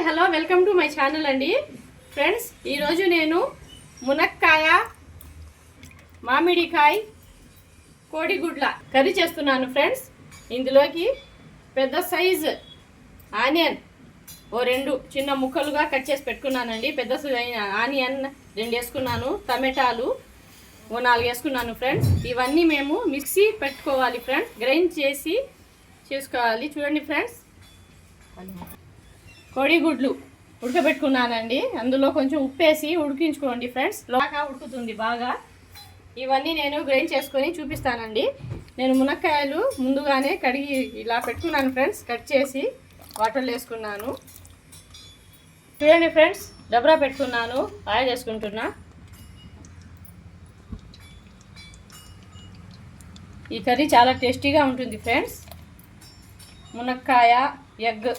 Hello welcome to my channel అండి friends. ఈరోజు నేను మునక్కాయ మామిడికాయ కోడిగుడ్ల కర్రీ చేస్తున్నాను ఫ్రెండ్స్. ఇందులోకి పెద్ద సైజు ఆనియన్ రెండు చిన్న ముక్కలుగా కట్ చేసి పెట్టుకున్నానండి. పెద్ద ఆనియన్ 2 వేసుకున్నాను, టమాటాలు 4 వేసుకున్నాను ఫ్రెండ్స్. ఇవన్నీ మేము మిక్సీ పెట్టుకోవాలి ఫ్రెండ్స్, గ్రైండ్ చేసి చేసుకోవాలి. చూడండి ఫ్రెండ్స్, కోడిగుడ్లు ఉడకబెట్టుకున్నానండి. అందులో కొంచెం ఉప్పు వేసి ఉడికించుకోండి ఫ్రెండ్స్, బాగా ఉడుకుతుంది బాగా. ఇవన్నీ నేను గ్రైండ్ చేసుకొని చూపిస్తానండి. నేను మునక్కాయలు ముందుగానే కడిగి ఇలా పెట్టుకున్నాను ఫ్రెండ్స్, కట్ చేసి వాటర్లో వేసుకున్నాను. చూడండి ఫ్రెండ్స్, డబ్రా పెట్టుకున్నాను, ఆయిల్ వేసుకుంటున్నా. ఈ కర్రీ చాలా టేస్టీగా ఉంటుంది ఫ్రెండ్స్. మునక్కాయ, ఎగ్,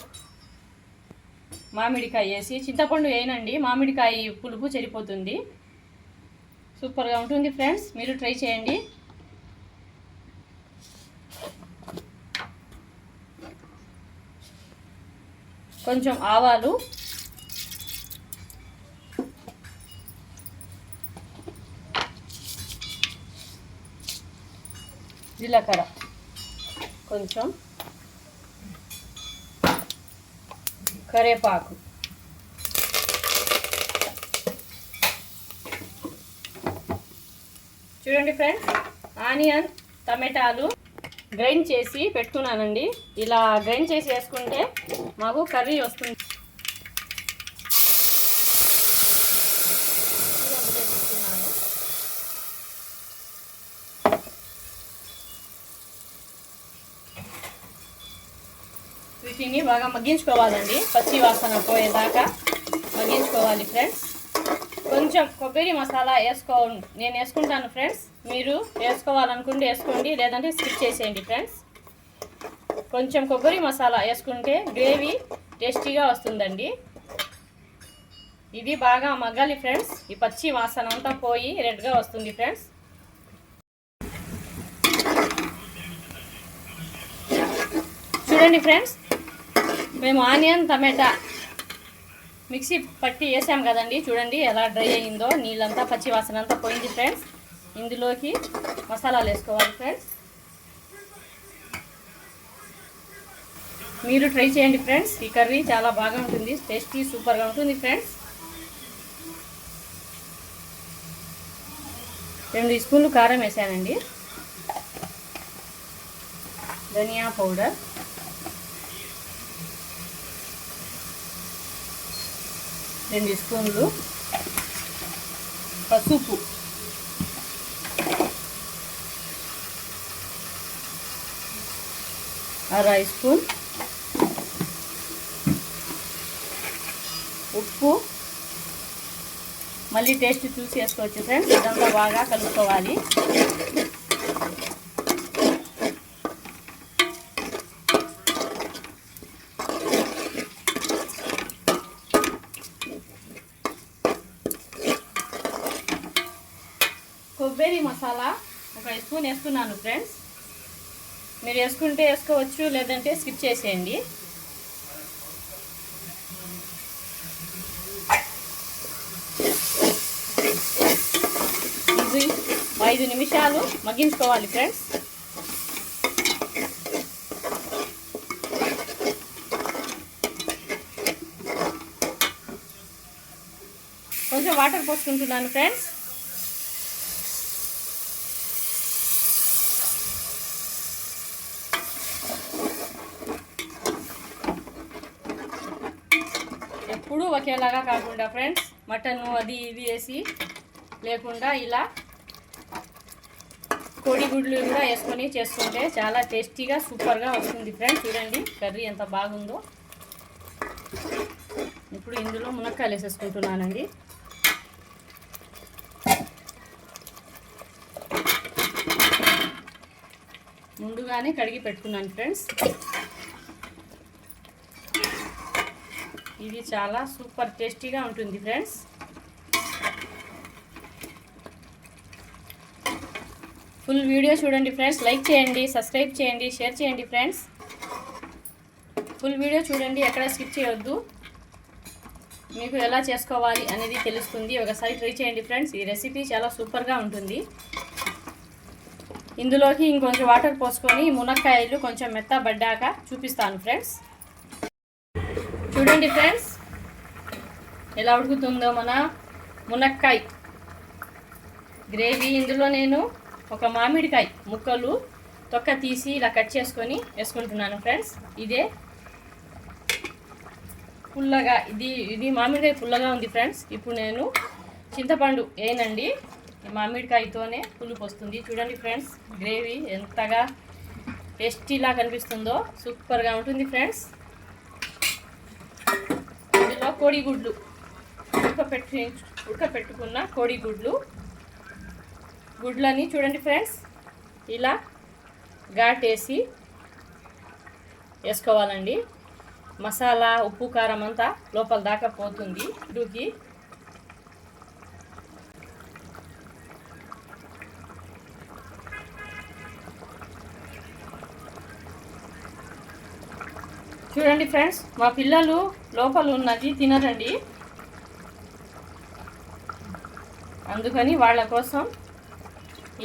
మామిడికాయ వేసి, చింతపండు వేయనండి, మామిడికాయ పులుపు చెడిపోతుంది. సూపర్గా ఉంటుంది ఫ్రెండ్స్, మీరు ట్రై చేయండి. కొంచెం ఆవాలు, జీలకర్ర, కొంచెం కరివేపాకు, చూడండి ఫ్రెండ్స్, ఆనియన్, టమాటాలు గ్రైండ్ చేసి పెట్టుకున్నానండి. ఇలా గ్రైండ్ చేసి వేసుకుంటే మాకు కర్రీ వస్తుంది. వీటిని బాగా మగ్గించుకోవాలండి, పచ్చి వాసన పోయేదాకా మగ్గించుకోవాలి ఫ్రెండ్స్. కొంచెం కొబ్బరి మసాలా నేను వేసుకుంటాను ఫ్రెండ్స్. మీరు వేసుకోవాలనుకుంటే వేసుకోండి, లేదంటే స్కిప్ చేసేయండి ఫ్రెండ్స్. కొంచెం కొబ్బరి మసాలా వేసుకుంటే గ్రేవీ టేస్టీగా వస్తుందండి. ఇది బాగా మగ్గాలి ఫ్రెండ్స్, ఈ పచ్చి వాసన అంతా పోయి రెడ్గా వస్తుంది ఫ్రెండ్స్. చూడండి ఫ్రెండ్స్, మేము ఆనియన్, టమాటా మిక్సీ పట్టి వేసాం కదండి. చూడండి ఎలా డ్రై అయిందో, నీళ్ళంతా పచ్చి వాసన అంతా పోయింది ఫ్రెండ్స్. ఇందులోకి మసాలాలు వేసుకోవాలి ఫ్రెండ్స్. మీరు ట్రై చేయండి ఫ్రెండ్స్, ఈ కర్రీ చాలా బాగా ఉంటుంది, టేస్టీ సూపర్గా ఉంటుంది ఫ్రెండ్స్. 2 స్పూన్లు కారం వేసానండి, ధనియా పౌడర్, 2 స్పూన్లు పసుపు, 1/2 స్పూన్ ఉప్పు. మళ్ళీ టేస్ట్ చూసి వేసుకోవచ్చు ఫ్రెండ్స్. ఇదంతా బాగా కలుపుకోవాలి. కొబ్బరి మసాలా 1 స్పూన్ వేసుకున్నాను ఫ్రెండ్స్. మీరు వేసుకుంటే వేసుకోవచ్చు, లేదంటే స్కిప్ చేసేయండి. ఇది 5 నిమిషాలు మగ్గించుకోవాలి ఫ్రెండ్స్. కొంచెం వాటర్ పోసుకుంటున్నాను ఫ్రెండ్స్. ఎప్పుడూ ఒకేలాగా కాకుండా ఫ్రెండ్స్, మటన్ అది ఇది వేసి లేకుండా ఇలా కోడిగుడ్లు కూడా వేసుకొని చేసుకుంటే చాలా టేస్టీగా సూపర్గా వస్తుంది ఫ్రెండ్స్. చూడండి కర్రీ ఎంత బాగుందో. ఇప్పుడు ఇందులో మునక్కాయలు వేసేసుకుంటున్నానండి. ముందుగానే కడిగి పెట్టుకున్నాను ఫ్రెండ్స్. ఇది చాలా సూపర్ టేస్టీగా ఉంటుంది ఫ్రెండ్స్. ఫుల్ వీడియో చూడండి ఫ్రెండ్స్, లైక్ చేయండి, సబ్స్క్రైబ్ చేయండి, షేర్ చేయండి ఫ్రెండ్స్. ఫుల్ వీడియో చూడండి, ఎక్కడ స్కిప్ చేయొద్దు. మీకు ఎలా చేసుకోవాలి అనేది తెలుస్తుంది. ఒకసారి ట్రై చేయండి ఫ్రెండ్స్. ఈ రెసిపీ చాలా సూపర్గా ఉంటుంది. ఇందులోకి ఇంకొంచెం వాటర్ పోసుకొని మునక్కాయలు కొంచెం మెత్తబడ్డాక చూపిస్తాను ఫ్రెండ్స్. చూడండి ఫ్రెండ్స్ ఎలా ఉడుకుతుందో మన మునక్కాయ గ్రేవీ. ఇందులో నేను ఒక మామిడికాయ ముక్కలు తొక్క తీసి ఇలా కట్ చేసుకొని వేసుకుంటున్నాను ఫ్రెండ్స్. ఇదే పుల్లగా ఇది మామిడికాయ పుల్లగా ఉంది ఫ్రెండ్స్. ఇప్పుడు నేను చింతపండు వేయనండి, మామిడికాయతోనే పులుపు వస్తుంది. చూడండి ఫ్రెండ్స్ గ్రేవీ ఎంతగా టేస్టీలా కనిపిస్తుందో, సూపర్గా ఉంటుంది ఫ్రెండ్స్. ఇందులో కోడిగుడ్లు ఉడకపెట్టుకున్న గుడ్లని చూడండి ఫ్రెండ్స్ ఇలా ఘాటేసి వేసుకోవాలండి. మసాలా ఉప్పు కారం అంతా లోపల దాకా పోతుంది గుడ్డుకి. చూడండి ఫ్రెండ్స్ మా పిల్లలు లోపల ఉన్నది తినరండి, అందుకని వాళ్ళ కోసం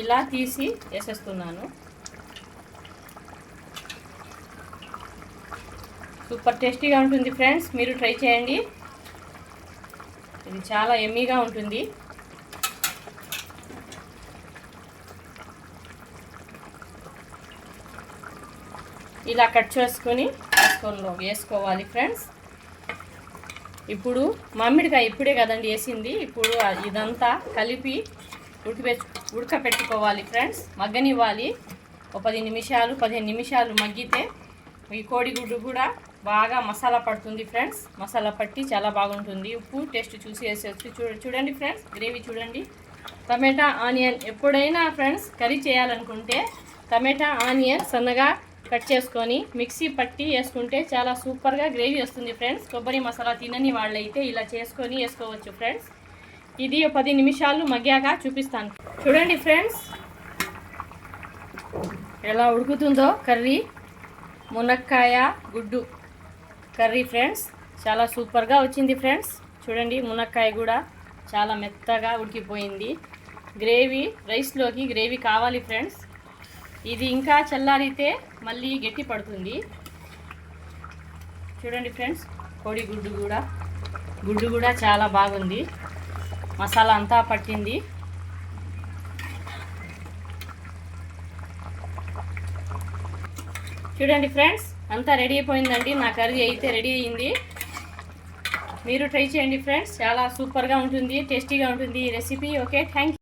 ఇలా తీసి వేసేస్తున్నాను. సూపర్ టేస్టీగా ఉంటుంది ఫ్రెండ్స్, మీరు ట్రై చేయండి. ఇది చాలా యమ్మీగా ఉంటుంది. ఇలా కట్ చేసుకొని వేసుకోవాలి ఫ్రెండ్స్. ఇప్పుడు మామిడికాయ ఇప్పుడే కదండి వేసింది, ఇప్పుడు ఇదంతా కలిపి ఉడకపెట్టుకోవాలి ఫ్రెండ్స్. మగ్గనివ్వాలి. ఒక 15 నిమిషాలు మగ్గితే ఈ కోడిగుడ్డు కూడా బాగా మసాలా పడుతుంది ఫ్రెండ్స్. మసాలా పట్టి చాలా బాగుంటుంది. ఉప్పు టేస్ట్ చూసి వేసేసి చూడండి ఫ్రెండ్స్ గ్రేవీ చూడండి. టమాటా ఆనియన్ ఎప్పుడైనా ఫ్రెండ్స్ కర్రీ చేయాలనుకుంటే టమాటా ఆనియన్ సన్నగా కట్ చేసుకొని మిక్సీ పట్టి వేసుకుంటే చాలా సూపర్గా గ్రేవీ వస్తుంది ఫ్రెండ్స్. కొబ్బరి మసాలా తినని వాళ్ళైతే ఇలా చేసుకొని వేసుకోవచ్చు ఫ్రెండ్స్. ఇది 10 నిమిషాలు మగ్గాక చూపిస్తాను. చూడండి ఫ్రెండ్స్ ఎలా ఉడుకుతుందో కర్రీ. మునక్కాయ గుడ్డు కర్రీ ఫ్రెండ్స్ చాలా సూపర్గా వచ్చింది ఫ్రెండ్స్. చూడండి మునక్కాయ కూడా చాలా మెత్తగా ఉడికిపోయింది. గ్రేవీ రైస్లోకి గ్రేవీ కావాలి ఫ్రెండ్స్. ఇది ఇంకా చల్లారితే మళ్ళీ గట్టి పడుతుంది. చూడండి ఫ్రెండ్స్ కోడి గుడ్డు కూడా చాలా బాగుంది. మసాలా అంతా పట్టింది. చూడండి ఫ్రెండ్స్ అంతా రెడీ అయిపోయిందండి. నా కర్రీ అయితే రెడీ అయింది. మీరు ట్రై చేయండి ఫ్రెండ్స్, చాలా సూపర్గా ఉంటుంది, టేస్టీగా ఉంటుంది ఈ రెసిపీ. Okay, thank you.